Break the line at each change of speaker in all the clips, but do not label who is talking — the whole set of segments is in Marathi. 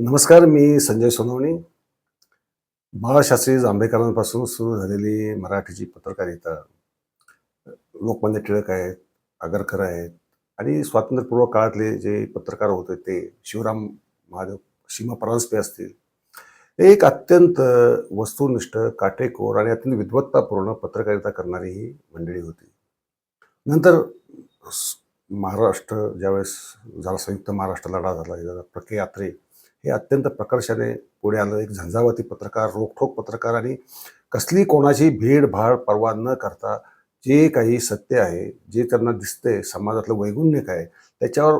नमस्कार, मी संजय सोनवणे. बाळशास्त्री जांभेकरांपासून सुरू झालेली मराठीची पत्रकारिता, लोकमान्य टिळक आहेत, आगरकर आहेत आणि स्वातंत्र्यपूर्व काळातले जे पत्रकार होते ते शिवराम महादेव, सीमा परांजपे असतील. हे एक अत्यंत वस्तुनिष्ठ, काटेकोर आणि अत्यंत विद्वत्तापूर्ण पत्रकारिता करणारी ही मंडळी होती. नंतर स महाराष्ट्र ज्यावेळेस झाला, संयुक्त महाराष्ट्र लढा झाला, प्रके यात्रे हे अत्यंत प्रकर्षाने पुढे आलं. एक झंझावाती पत्रकार, रोखठोक पत्रकार आणि कसली कोणाची भीड-भाड पर्वा न करता जे काही सत्य आहे, जे त्यांना दिसतंय, समाजातलं वैगुण्य काय, त्याच्यावर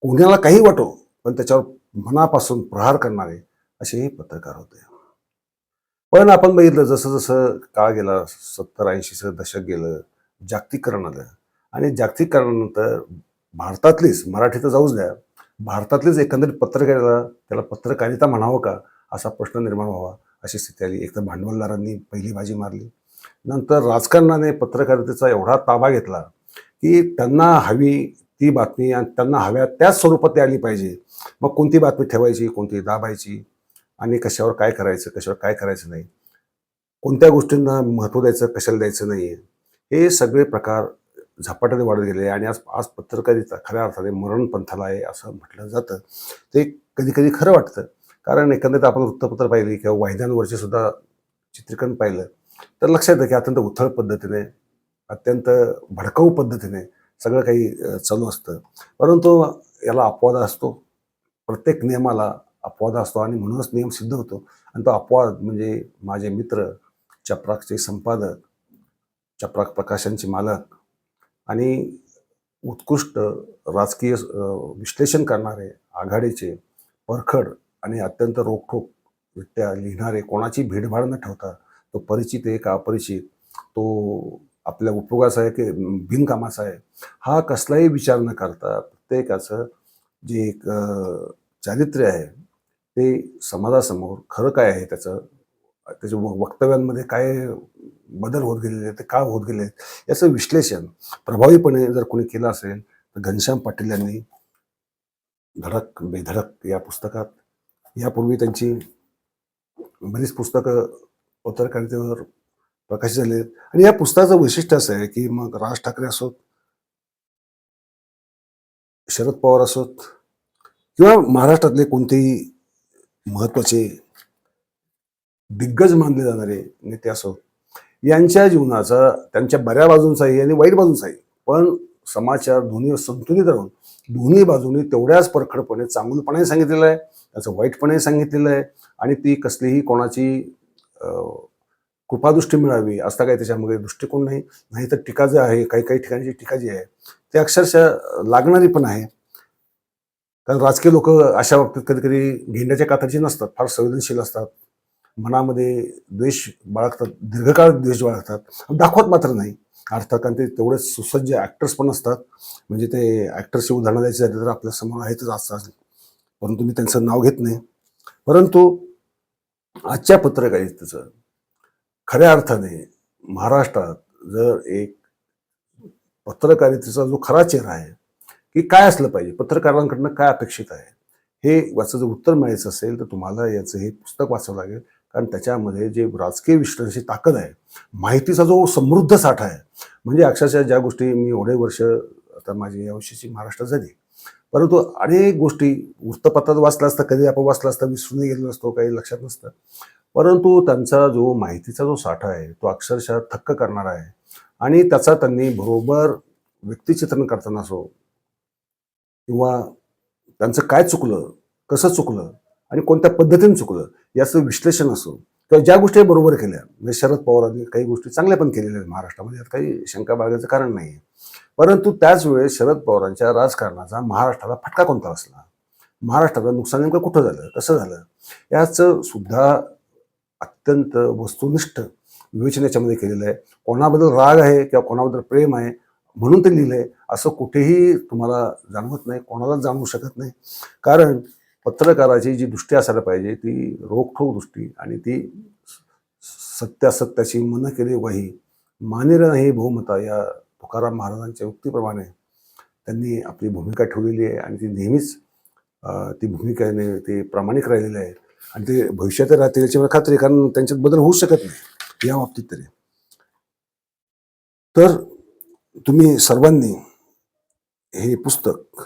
कोणाला काही वाटो, पण त्याच्यावर मनापासून प्रहार करणारे असे हे पत्रकार होते. पण आपण बघितलं जसं-जसं काळ गेला, 70-80चं दशक गेलं, जागतिकीकरण आलं आणि जागतिकीकरणानंतर भारतातलीच, मराठी तर जाऊच द्या, भारतातलीच एकंदरीत पत्रकारिता, त्याला पत्रकारिता म्हणावं का? असा प्रश्न निर्माण व्हावा, अशी स्थिती आली. एकतर भांडवलदारांनी पहिली बाजी मारली. नंतर राजकारणाने पत्रकारितेचा एवढा ताबा घेतला, की त्यांना हवी ती बातमी आणि त्यांना हव्या त्याच स्वरूपात ती आली पाहिजे. मग कोणती बातमी ठेवायची, कोणती दाबायची आणि कशावर काय करायचं, कशावर काय करायचं नाही. कोणत्या गोष्टींना महत्त्व द्यायचं, कशाला द्यायचं नाहीये. हे सगळे प्रकार झपाट्याने वाढत गेले आणि आज आज पत्रकारिता खऱ्या अर्थाने मरण पंथाला आहे असं म्हटलं जातं. ते कधी-कधी खरं वाटतं. कारण एकंदरीत आपण वृत्तपत्र पाहिली किंवा वाहिन्यांवरचे सुद्धा चित्रीकरण पाहिलं, तर लक्षात येतं की अत्यंत उथळ पद्धतीने, अत्यंत भडकाऊ पद्धतीने सगळं काही चालू असतं. परंतु याला अपवाद असतो. प्रत्येक नियमाला अपवाद असतो आणि म्हणूनच नियम सिद्ध होतो. आणि तो अपवाद म्हणजे माझे मित्र, चपराकचे संपादक, चपराक प्रकाशनचे मालक आणि उत्कृष्ट राजकीय विश्लेषण करणारे आघाडीचे परखड आणि अत्यंत रोखठोकरित्या लिहिणारे, कोणाची भीडभाड न ठेवता, तो परिचित आहे का अपरिचित, तो आपल्या उपयोगाचा आहे की बिनकामाचा आहे, हा कसलाही विचार न करता प्रत्येकाचं जे एक चारित्र्य आहे ते समाजासमोर खरं काय आहे त्याचं, त्याच्या वक्तव्यांमध्ये काय बदल होत गेलेले आहेत, ते का होत गेले आहेत, याचं विश्लेषण प्रभावीपणे जर कोणी केलं असेल तर घनश्याम पाटील यांनी धडक बेधडक या पुस्तकात, यापूर्वी त्यांची बरीच पुस्तकं पत्रकारितेवर प्रकाशित झाली आहेत. आणि या पुस्तकाचं वैशिष्ट्य असं आहे की मग राज ठाकरे असोत, शरद पवार असोत किंवा महाराष्ट्रातले कोणतेही महत्त्वाचे दिग्गज मानले जाणारे नेते असोत, यांच्या जीवनाचा त्यांच्या बऱ्या बाजूंचाही आणि वाईट बाजूंचाही, पण समाचार दोन्ही संतुलित राहून दोन्ही बाजूंनी तेवढ्याच परखडपणे चांगुलपणे सांगितलेलं आहे, त्याचं वाईटपणे सांगितलेलं आहे. आणि ती कसलीही कोणाची अ, कृपादृष्टी मिळावी असा काही त्याच्यामध्ये दृष्टिकोन नाही. नाहीतर टीका जी आहे, काही काही ठिकाणची टीका जी आहे, ती अक्षरशः लागणारी पण आहे. कारण राजकीय लोक अशा बाबतीत कधी-कधी घेंड्याच्या कातरची नसतात, फार संवेदनशील असतात. मनामध्ये द्वेष बाळगतात, दीर्घकाळ द्वेष बाळगतात, दाखवत मात्र नाही. अर्थात कारण ते तेवढे सुसज्ज ॲक्टर्स पण असतात. म्हणजे ते ॲक्टर्सची उदाहरणं द्यायची झाली तर आपल्या समोर आहेतच आजकाल. परंतु मी त्यांचं नाव घेत नाही. परंतु आजच्या पत्रकारितेचं खऱ्या अर्थाने महाराष्ट्रात जर एक पत्रकारितेचा जो खरा चेहरा आहे, की काय असलं पाहिजे, पत्रकारांकडनं काय अपेक्षित आहे, हे याचं जर उत्तर मिळायचं असेल तर तुम्हाला याचं हे पुस्तक वाचावं लागेल. कारण त्याच्यामध्ये जे राजकीय विश्लेषणाची ताकद आहे, माहितीचा जो समृद्ध साठा आहे, म्हणजे अक्षरशः ज्या गोष्टी मी एवढे वर्ष, आता माझी या वर्षीची महाराष्ट्रात झाली, परंतु अनेक गोष्टी वृत्तपत्रात वाचल्या असता, कधी आपण वाचला असता, विसरून गेलेलो असतो, काही लक्षात नसतं. परंतु त्यांचा जो माहितीचा जो साठा आहे तो अक्षरशः थक्क करणारा आहे. आणि त्याचा त्यांनी बरोबर व्यक्तिचित्रण करताना असो किंवा त्यांचं काय चुकलं, कसं चुकलं आणि कोणत्या पद्धतीने चुकलं, याचं विश्लेषण असो किंवा ज्या गोष्टी बरोबर केल्या, म्हणजे शरद पवारांनी काही गोष्टी चांगल्या पण केलेल्या आहेत महाराष्ट्रामध्ये, यात काही शंका बाळगायचं कारण नाही. परंतु त्याच वेळेस शरद पवारांच्या राजकारणाचा महाराष्ट्राला फटका कोणता बसला, महाराष्ट्राला नुकसान नेमकं कुठं झालं, कसं झालं, याचं सुद्धा अत्यंत वस्तुनिष्ठ विवेचन याच्यामध्ये केलेलं आहे. कोणाबद्दल राग आहे किंवा कोणाबद्दल प्रेम आहे म्हणून ते लिहिलंय असं कुठेही तुम्हाला जाणवत नाही, कोणालाच जाणवू शकत नाही. कारण पत्रकाराची जी दृष्टी असायला पाहिजे ती रोखठोक दृष्टी आणि ती सत्यासत्याची मन केली वही मानेर नाही बहुमता, या तुकाराम महाराजांच्या उक्तीप्रमाणे त्यांनी आपली भूमिका ठेवलेली आहे आणि ती नेहमीच ती भूमिकेने ते प्रामाणिक राहिलेले आहेत आणि ते भविष्यात राहतील याची मला खात्री आहे, कारण त्यांच्यात बदल होऊ शकत नाही या बाबतीत तरी. तर तुम्ही सर्वांनी हे पुस्तक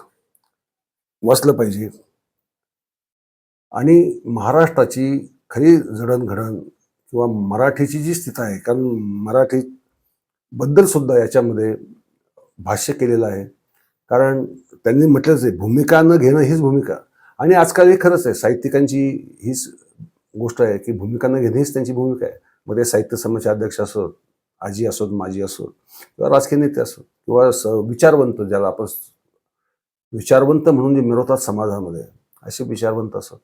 वाचलं पाहिजे आणि महाराष्ट्राची खरी जडणघडण किंवा मराठीची जी स्थिती आहे, कारण मराठी बद्दल सुद्धा याच्यामध्ये भाष्य केलेलं आहे. कारण त्यांनी म्हटलंच आहे, भूमिका न घेणं हीच भूमिका. आणि आजकाल हे खरंच आहे, साहित्यिकांची हीच गोष्ट आहे की भूमिका न घेणं हीच त्यांची भूमिका आहे. मग ते साहित्य संमेलनाचे अध्यक्ष असोत, आजी असोत, माजी असोत किंवा राजकीय नेते असोत किंवा विचारवंत, ज्याला आपण विचारवंत म्हणून जे मिळवतात समाजामध्ये, असे विचारवंत असोत,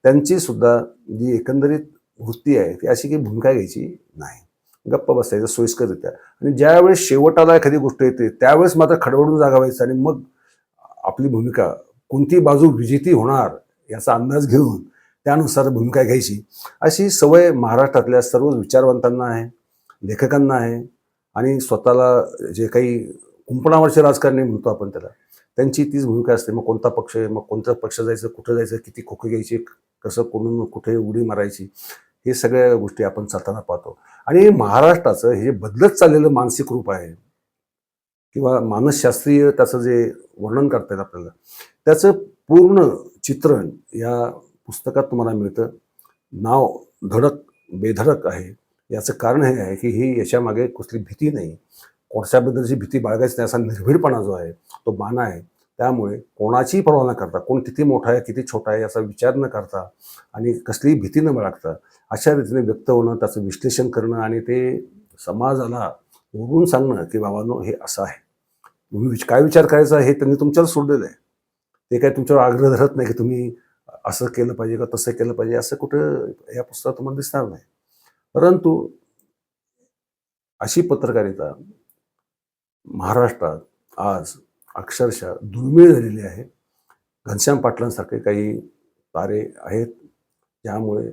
त्यांची सुद्धा जी एकंदरीत वृत्ती आहे ती अशी की भूमिका घ्यायची नाही, गप्प बसायचं सोयीस्कररित्या. आणि ज्यावेळेस शेवटाला एखादी गोष्ट येते त्यावेळेस मात्र खडबडून जागा व्हायचं आणि मग आपली भूमिका कोणती बाजू विजेती होणार याचा अंदाज घेऊन त्यानुसार भूमिका घ्यायची, अशी सवय महाराष्ट्रातल्या सर्व विचारवंतांना आहे, लेखकांना आहे. आणि स्वतःला जे काही कुंपणावरचे राजकारणी म्हणतो आपण त्याला, त्यांची तीच भूमिका असते. मग कोणता पक्ष आहे, मग कोणत्या पक्ष जायचं, कुठं जायचं, किती खोके घ्यायची, कसं कोणून कुठे उडी मारायची, हे सगळ्या गोष्टी आपण चालताना पाहतो. आणि महाराष्ट्राचं हे जे बदलत चाललेलं मानसिक रूप आहे किंवा मानसशास्त्रीय त्याचं जे वर्णन करता येईल आपल्याला, त्याचं पूर्ण चित्रण या पुस्तकात तुम्हाला मिळतं. नाव धडक बेधडक आहे. याचं कारण हे आहे की ही याच्यामागे कसली भीती नाही, कोणाच्याबद्दलची भीती बाळगायची नाही, असा निर्भीडपणा जो आहे तो बाणा आहे. त्यामुळे कोणाचीही पर्वा न करता, कोण किती मोठा आहे किती छोटा आहे याचा विचार न करता आणि कसलीही भीती न बाळगता अशा रीतीने व्यक्त होणं, त्याचं विश्लेषण करणं आणि ते समाजाला ओरडून सांगणं की बाबांनो हे असं आहे, तुम्ही काय विचार करायचा हे त्यांनी तुमच्याला सोडलेलं आहे. ते काय तुमच्यावर आग्रह धरत नाही की तुम्ही असं केलं पाहिजे का तसं केलं पाहिजे, असं कुठं या पुस्तकात तुम्हाला दिसणार नाही. परंतु अशी पत्रकारिता महाराष्ट्रात आज अक्षरशः दुर्मिळ झालेली आहे. घनश्याम पाटलांसारखे काही तारे आहेत, ज्यामुळे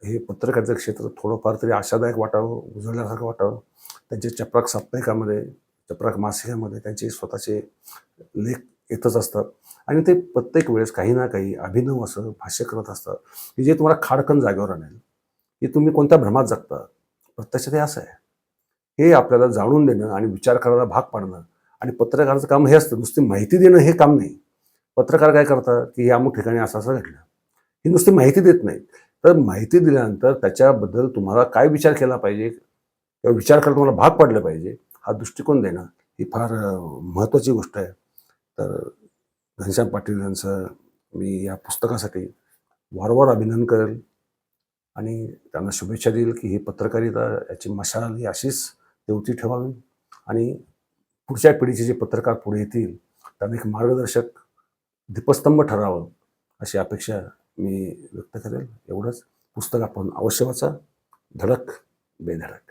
हे पत्रकारिता क्षेत्र थोडंफार तरी आशादायक वाटावं, उजळल्यासारखं वाटावं. त्यांचे चपराक साप्ताहिकामध्ये, चपराक मासिकामध्ये त्यांचे स्वतःचे लेख येतच असतात आणि ते प्रत्येक वेळेस काही ना काही अभिनव असं भाष्य करत असतात की जे तुम्हाला खाडकन जागेवर आणेल की तुम्ही कोणत्या भ्रमात जगता. प्रत्यक्षात हे असं आहे. हे आपल्याला जाणून देणं आणि विचार करायला भाग पाडणं. आणि पत्रकाराचं काम हे असतं, नुसती माहिती देणं हे काम नाही. पत्रकार काय करतात की हे अमुक ठिकाणी असं असं घडलं, ही नुसती माहिती देत नाही. तर माहिती दिल्यानंतर त्याच्याबद्दल तुम्हाला काय विचार केला पाहिजे किंवा विचार करायला तुम्हाला भाग पाडलं पाहिजे, हा दृष्टिकोन देणं ही फार महत्त्वाची गोष्ट आहे. तर घनश्याम पाटील यांचं मी या पुस्तकासाठी वारंवार अभिनंदन करेल आणि त्यांना शुभेच्छा देईल की ही पत्रकारिता याची मशाल ही अशीच तेवती ठेवावी आणि पुढच्या पिढीचे जे पत्रकार पुढे येतील त्यांना एक मार्गदर्शक दीपस्तंभ ठरावं अशी अपेक्षा मी व्यक्त करेल. एवढंच. पुस्तक आपण अवश्य वाचा. धडक बेधडक.